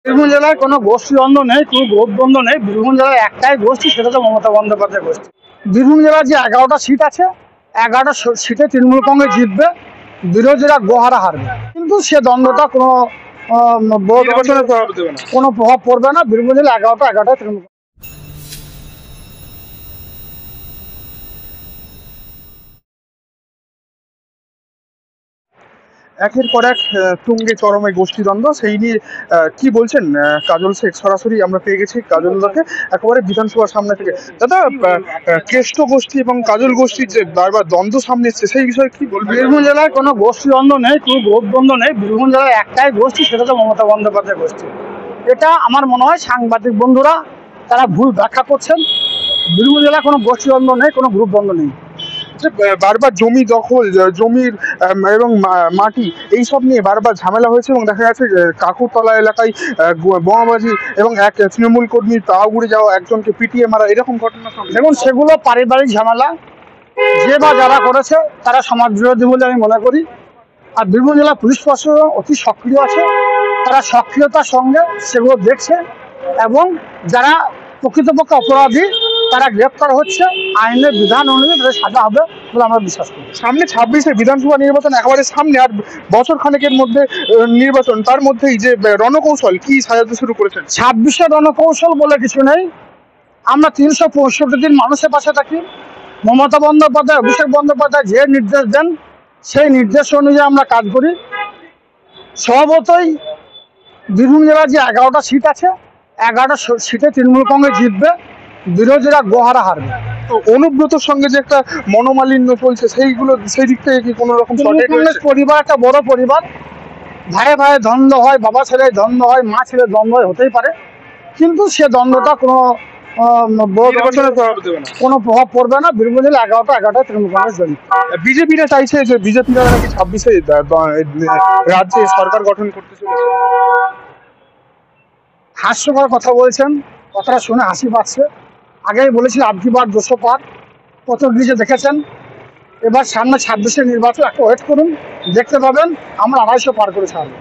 বীরভূম জেলায় কোনো গোষ্ঠীদ্বন্দ্ব নেই, কোনো গ্রুপদ্বন্দ্ব নেই। বীরভূম জেলায় একটাই গোষ্ঠী, সেটা হচ্ছে মমতা বন্দ্যোপাধ্যায় গোষ্ঠী। বীরভূম জেলার যে 11টা সিট আছে, 11টা সিটে তৃণমূল কংগ্রেস জিতবে, বিরোধীরা গোহারা হারবে। কিন্তু সে দ্বন্দ্বটা কোনো কোনো প্রভাব পড়বে না। বীরভূম জেলা 11টা তৃণমূল। একের পর এক তুঙ্গে চরমে গোষ্ঠীদ্বন্দ্ব, সেই নিয়ে কি বলছেন কাজল শেখ? সরাসরি আমরা পেয়ে গেছি কাজল দাকে একেবারে বিধানসভার সামনে থেকে। দাদা, কেষ্ট গোষ্ঠী এবং কাজল গোষ্ঠীর যে বারবার দ্বন্দ্ব সামনে এসছে, সেই বিষয়ে কি বলবেন? বীরভূম জেলায় কোনো গোষ্ঠীদ্বন্দ্ব নেই, কোনো গ্রুপদ্বন্দ্ব নেই। বীরভূম জেলায় একটাই গোষ্ঠী, সেটা হচ্ছে মমতা বন্দ্যোপাধ্যায় গোষ্ঠী। এটা আমার মনে হয় সাংবাদিক বন্ধুরা তারা ভুল ব্যাখ্যা করছেন। বীরভূম জেলায় কোনো গোষ্ঠীদ্বন্দ্ব নেই, কোনো গ্রুপদ্বন্দ্ব নেই। বারবার জমি দখল, জমির এবং মাটি এইসব নিয়ে বারবার ঝামেলা হয়েছে এবং দেখা যাচ্ছে কাকুরতলা এলাকায় বোমাবাজি এবং এক তৃণমূল কর্মীর পা উড়ে যাওয়া, একজনকে পিটিয়ে মারা, এরকম ঘটনা। দেখুন, সেগুলো পারিবারিক ঝামেলা। যে বা যারা করেছে তারা সমাজ বিরোধী বলে আমি মনে করি। আর বীরভূম জেলা পুলিশ প্রশাসন অতি সক্রিয় আছে, তারা সক্রিয়তার সঙ্গে সেগুলো দেখছে এবং যারা প্রকৃতপক্ষে অপরাধী তারা গ্রেপ্তার হচ্ছে। আইনের বিধান অনুযায়ী তাদের সাজা হবে বলে আমরা বিশ্বাস করি। সামনে 26-এর বিধানসভা নির্বাচন একেবারে সামনে, আর বছর খানেকের মধ্যে নির্বাচন, তার মধ্যেই যে রণকৌশল কি সাজাতে শুরু করেছেন? 26-এ রণকৌশল বলে কিছু নেই। আমরা 365 দিন মানুষের পাশে থাকি। মমতা বন্দ্যোপাধ্যায়, অভিষেক বন্দ্যোপাধ্যায় যে নির্দেশ দেন সেই নির্দেশ অনুযায়ী আমরা কাজ করি। স্বভাবতই বীরভূম জেলার যে 11টা সিট আছে, 11টা সিটে তৃণমূল কংগ্রেস জিতবে, বিরোধীরা গোহারা হারবে। তো অনুব্রতর সঙ্গে যে একটা মনোমালিন্য চলছে, সেই দিক থেকে কি কোনো রকম কংগ্রেস পরিবার একটা বড় পরিবার। ভাইয়ে ভাইয়ে দ্বন্দ্ব হয়, বাবা ছেলে দ্বন্দ্ব হয়, মা ছেলে দ্বন্দ্ব হয়, হতেই পারে। কিন্তু সে দ্বন্দ্বটা কোনো প্রভাব পড়বে না। বীরভূম জেলা 11টা তৃণমূল কংগ্রেস জয়ী। বিজেপিরা চাইছে যে বিজেপিরা নাকি 26-এ রাজ্যে সরকার গঠন করতে চলেছে। হাস্যকর কথা বলছেন, কথাটা শুনে হাসি পাচ্ছে। আগেই বলেছিল আবকি বার 200 পার, কত গিয়েছে দেখেছেন। এবার সামনে 26-এর নির্বাচন, একটা ওয়েট করুন, দেখতে পাবেন আমরা 250 পার করে ছাড়বো।